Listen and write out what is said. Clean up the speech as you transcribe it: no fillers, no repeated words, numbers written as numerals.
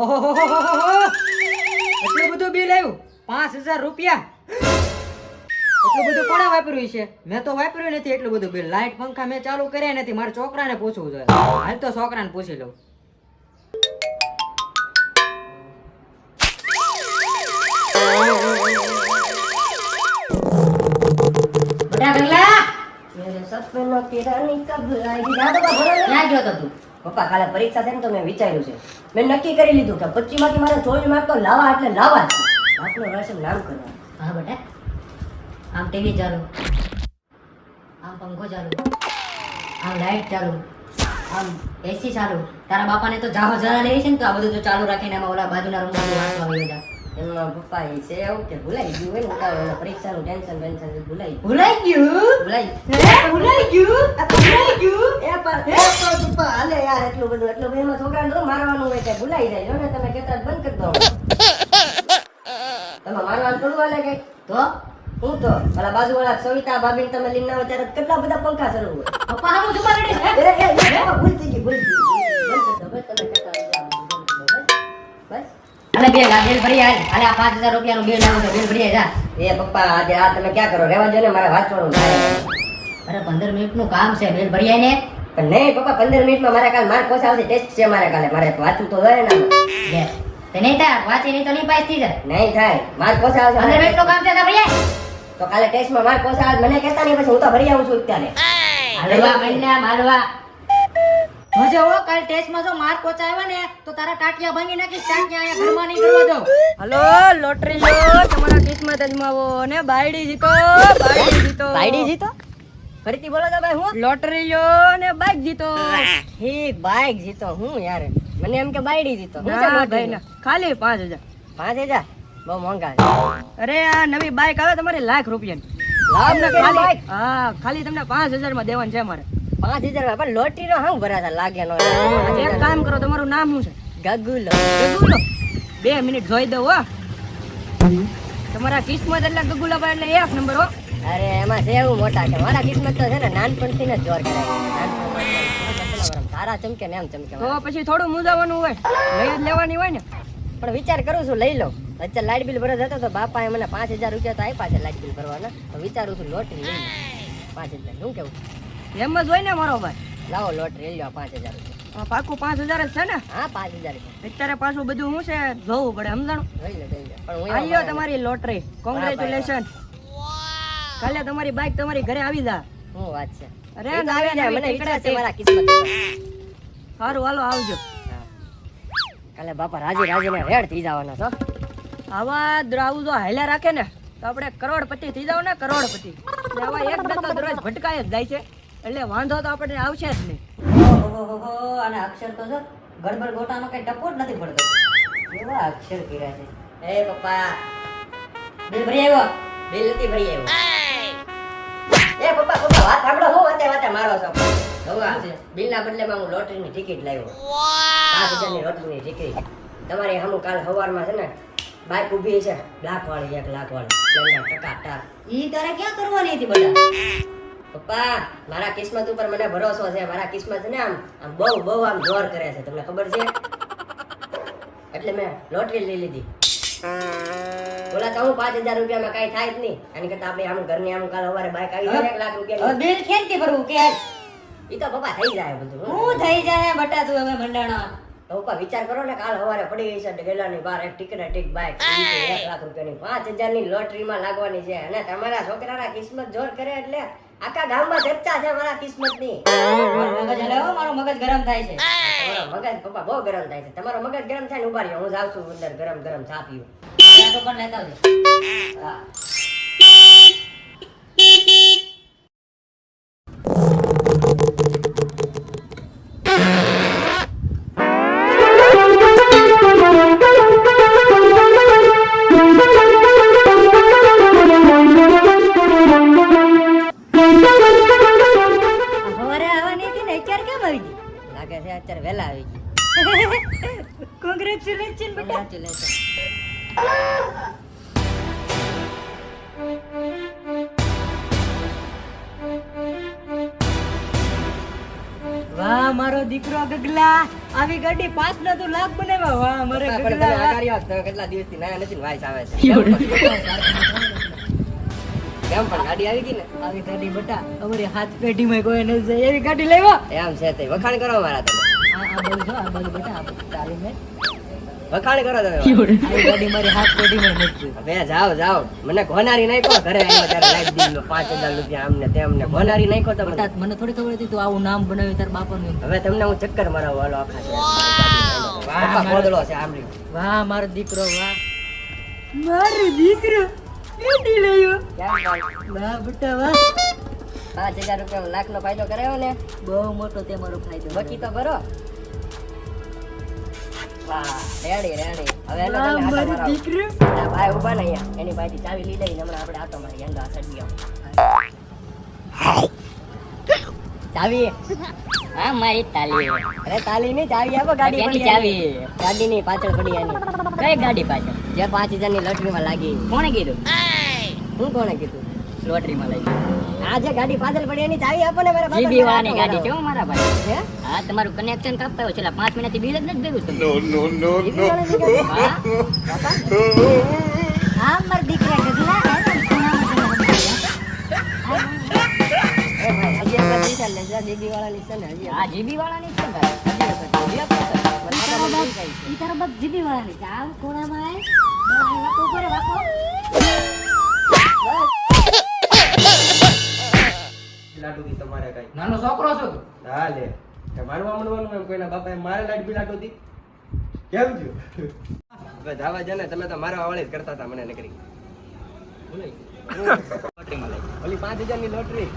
ઓહો એટલું બધું બિલ આવ્યું 5000 રૂપિયા. એટલું બધું કોણે વાપર્યું છે? મેં તો વાપર્યું નથી એટલું બધું બિલ. લાઈટ પંખા મેં ચાલુ કર્યા નથી. મારા છોકરાને પૂછવું જોઈએ. હાલ તો છોકરાને પૂછી લઉં. બટા ગંગલા મેરે સપનો કિરાની કબ આएगी દાદા ભરો ક્યાં ગયો તો તું? પપ્પા કાલે પરીક્ષા છે ને તો મેં વિચાર્યું છે. મેં નક્કી કરી લીધું કે 25 માંથી મારે 24 માર્ક તો લાવવા એટલે લાવવા જ. આપનું રાશન નામ કરવા. હા બટા, આમ ટીવી ચાલુ, આમ પંખો ચાલુ, આમ લાઈટ ચાલુ, આમ એસી ચાલુ. તારા બાપાને તો જાહો જરા લેવી છે ને તો આ બધું તો ચાલુ રાખીને એમાં ઓલા બાજુના રૂમમાં વાંચવા આવી જા. એમાં પપ્પા એ છે એવું કે ભૂલાઈ ગયું હોય ને ઉતાવળ પરીક્ષાનું ટેન્શન ભૂલાઈ ભૂલાઈ ગયું? ભૂલાઈ ભૂલાઈ ગયું? ભૂલાઈ ગયું? એ પણ પપ્પા હાલે યાર એટલું બધું એમાં છોકરાને તો મારવાનું હોય કે ભૂલાઈ જાય જો ને તમે કહેતા બંધ કરી દો. તમે મારવાનું થોડું હાલે કે તો હું તો પેલા બાજુવાળા સવિતા ભાભીને તમે લઈને આવો ત્યારે કેટલા બધા પંખા શરૂ હોય. પપ્પા હામું જુમા રેડી છે? ભૂલ થઈ ગઈ બંધ કરી દો બસ તમે કહેતા બસ. અલે બે બિલ ભરી આલ. અલે આ 5000 રૂપિયાનું બિલ આવ્યું છે, બિલ ભરી જા. એ પપ્પા આજે આ તમે ક્યાં કરો રહેવા દો ને મારે વાંચવાનું છે. અરે 15 મિનિટનું કામ છે, બિલ ભરી આય ને. પણ નહીં પપ્પા 15 મિનિટમાં મારે કાલે માર્ક ઓછા આવશે ટેસ્ટ છે મારે કાલે મારે વાંચવું તો હોય ને લે તે નહીં થાય વાંચી નહીં તો નહીં પાસ થઈ જાય. નહીં થાય માર્ક ઓછા આવશે 15 મિનિટનું કામ છે તો ભરી આય. તો કાલે ટેસ્ટમાં માર્ક ઓછા આવે મને કહેતા નહીં પછી હું તો ભરી આવું છું અત્યારે. હાલવા મહિના હાલવા જો કાલ ટેસ્ટમાં જો માર્ક ઓછા આવ્યા ને તો તારા ટાટિયા ભાંગી નાખીશ. ટાટિયા અહીંયા ઘરમાં નહીં કરવા દઉં. હલો લોટરી લો તમારા કિસ્મત અજમાવો ને બાયડી જીતો. બાયડી જીતો ફરીથી બોલો તો ભાઈ હું લોટરી લો ને બાઈક જીતો. હી બાઈક જીતો હું યાર મને એમ કે બાયડી જીતો હું છે ના લોટરી ભાઈ ના, ખાલી 5000. 5000 બહુ મોંઘા છે. અરે આ નવી બાઈક આવે તમારી લાખ રૂપિયાની. લાવ ને ખાલી બાઈક હા ખાલી તમને 5000 માં દેવાનું છે મારે. 5000 પણ લોટરી નો હું ભરાતા લાગે નો એક કામ કરો, તમારું નામ શું છે? ગગુલો ગગુલો. 2 મિનિટ જોઈ દઉં હો. તમારા કિસ્મત એટલે ગગુલાભાઈ એટલે એક નંબર હો. અરે એમાં છે એવું મોટા કે મારા કિસ્મત તો છે ને નાનપણથી જ જોર કરાય. તારા ચમકે ને એમ ચમકે તો પછી થોડું મૂંઝાવાનું હોય, લઈ જ લેવાની હોય ને. પણ વિચાર કરું છું લઈ લો. અત્યારે લાઇટ બિલ ભરવા જતો તો બાપાએ મને 5000 રૂપિયા તો આપ્યા છે લાઇટ બિલ ભરવાના. તો વિચારું છું લોટરી લઈ લો 5000. શું કેવું એમ જ હોય ને મારો ભાઈ. લાવો લોટરી લઈ લો 5000 રૂપિયા. પાકું 5000 જ છે ને? હા 5000 રૂપિયા અત્યારે પાછું બધું શું છે જોવું પડે, સમજાણું? લઈ લો પણ હું આલ્યો તમારી લોટરી. કોંગ્રેચ્યુલેશન. કાલે તમારી બાઈક તમારી ઘરે આવી જા. શું વાત છે. અરે એ તો ના, આવી જાય, નવી મને ટીકડા વિશ્વાસ છે છે. મારા કિસ્મત ઉપર. સારું હાલો આવજો. હા. કાલે બાપા રાજી રાજીને રેડ થઈ જવાના છો. આવા દ્રાવું જો હાલ્યા રાખે ને તો આપણે કરોડપતિ થઈ જાવ ને, કરોડપતિ. એટલે આવા એક બે તો દરરોજ ભટકાય જ જાય છે એટલે વાંધો તો આપણને આવશે જ નહીં. ઓહો અને અક્ષર તો જો ગડબડ ગોટાનો કઈ ટપો જ નથી પડતો. કેવા અક્ષર કર્યા છે. એ પપ્પા બિલ ભરી આવ્યો? બિલ નથી ભરી આવ્યો. એ પપ્પા વાત સાંભળો હું વાતે મારો છો. બિલ ના બદલેમાં હું લોટરીની ટિકિટ લાવ્યો. 5000 ની લોટરીની ટિકિટ. તમારી સામું કાલ સવારમાં છે ને બાઈક ઊભી છે લાખ વાળી 1 લાખ વાળી સ્પ્લેન્ડર ટકાટાર. ઈ તારે ક્યાં કરવાની હતી બટા? પપ્પા મારા કિસ્મત ઉપર મને ભરોસો છે. મારા કિસ્મત છે ને આમ બહુ આમ જોર કરે છે તમને ખબર છે એટલે મેં લોટરી લઈ લીધી. બોલા તો હું 5000 રૂપિયામાં કઈ થાય જ નહીં. એની કરતા આપણે આમ ઘરની આમ કાલ સવારે બાઈક આવી જાય 1 લાખ રૂપિયા. હવે બિલ ખેંચતી ભરવું કે ઈ તો પપ્પા થઈ જાય બધું. હું થઈ જાય બટા તું હવે મંડાણો. તો પપ્પા વિચાર કરો ને કાલ સવારે પડી ગઈ છે ગેલાની બહાર એક ટિકિટ બાઈક 1 લાખ રૂપિયાની 5000 ની લોટરીમાં લાગવાની છે. અને તમારા છોકરાના કિસ્મત જોર કરે એટલે આખા ગામમાં ચર્ચા છે મારા કિસ્મતની. મારો મગજ હલે હો, મારો મગજ ગરમ થાય છે. તમારો મગજ પપ્પા બહુ ગરમ થાય છે. તમારો મગજ ગરમ થાય ને ઉભા રહ્યો હું જાઉં છું અંદર ગરમ ચા પીવું. આ તો પણ લેતા આવજો. હા. હવારે આવવાની હતી ને અત્યારે કેમ આવી ગઈ? લાગે છે અત્યારે વહેલા આવી ગઈ. કોંગ્રેચ્યુલેશન બેટા. Congratulations. વાહ મારો મારો દીકરો ગગલા આવી ગાડી 5 ના તો લાખ બનાવ્યા વાહ મારે પપ્પા, પણ તમે ગગલા વાહ. આગારી આવો. તમે કેટલા દિવસથી નાયા નથી ને વાઈસ આવે છે કેમ પણ ગાડી આવી ગઈ ને આવી ગાડી બટા અમારી હાથ પેઢીમાં કોઈ નથી જાય એવી ગાડી લેવા એમ છે તે વખાણ કરો મારા તમે આ બધું જો આ બધું બટા આ બધું ચાલી મેં વખાણ કરો તમે આવી ગાડી મારી હાથ પેઢીમાં નથી હવે જાઓ જાઓ મને ઘોનારી નાખો ઘરે આવ્યો ત્યારે લાઈટ બિલ નો 5000 રૂપિયા આમને તેમને ઘોનારી નાખો તો બટા મને થોડી ખબર હતી તું આવું નામ બનાવ્યું તાર બાપાનું હવે તમને હું ચક્કર મરાવું હાલો આખા વાહ, પપ્પા મારા- ગોદડો છે આમરી વાહ મારો દીકરો વાહ મારો દીકરો ગાડી લાવ્યો કેમ ભાઈ વાહ બટા વાહ 5000 રૂપિયા લાખ નો ફાયદો કરાયો ને બહુ મોટો તે મારો ફાયદો બાકી તો ભરો વાહ રેડી રેડી હવે એનો વાહ, તમે આટો મારો મરાવો. દીકરો આ ભાઈ ઉભા ને અહીંયા એની પાસેથી ચાવી લઈ લઈને હમણાં આપણે આટો મારી એંડો આ સડી આવો. ચાવી હા મારી તાલી અરે તાલી નહીં ચાવી આપો ગાડી કેની પડી ચાવી? એની. ગાડીની પાછળ પડી એની કઈ ગાડી પાછળ જે 5000 ની લોટરીમાં લાગી કોણે કીધું હું કોણે કીધું લોટરીમાં લઈ આ જે ગાડી પાછળ પડી એની ચાવી આપો ને મારા બાપા જીબી વાળાની ગાડી છે હો મારા ભાઈ હે? હા તમારું કનેક્શન કાપાયો છેલ્લા 5 મિનિટથી બિલ જ નથી ભેગું થતું. જીબી વાળાની ગાડી? હા બાપા? હા મારા દીકરા ગગલા એ ભાઈ, હજી એક વાર વિચાર લે, જા જીબી વાળાની છે ને, હજી એક હા જીબી વાળાની છે ને ભાઈ. હજી એક વખત. ઈ તારો બાપ જીબી વાળાની છે. આવ કોણામાં આય. બરાબર, વાકો કરે વાકો. લાડુથી તમારે કાંઈ. નાનો છોકરો છો તું હા લે કે મારવા માંડવાનું એમ કોઈના બાપાએ મારે લાડ બી લાડુથી કેમ થયું હવે જાવા છે ને તમે તો મારવા વાળી જ કરતા હતા મને નકરી લોટરીમાં લઈ ઓલી 5000 ની લોટરી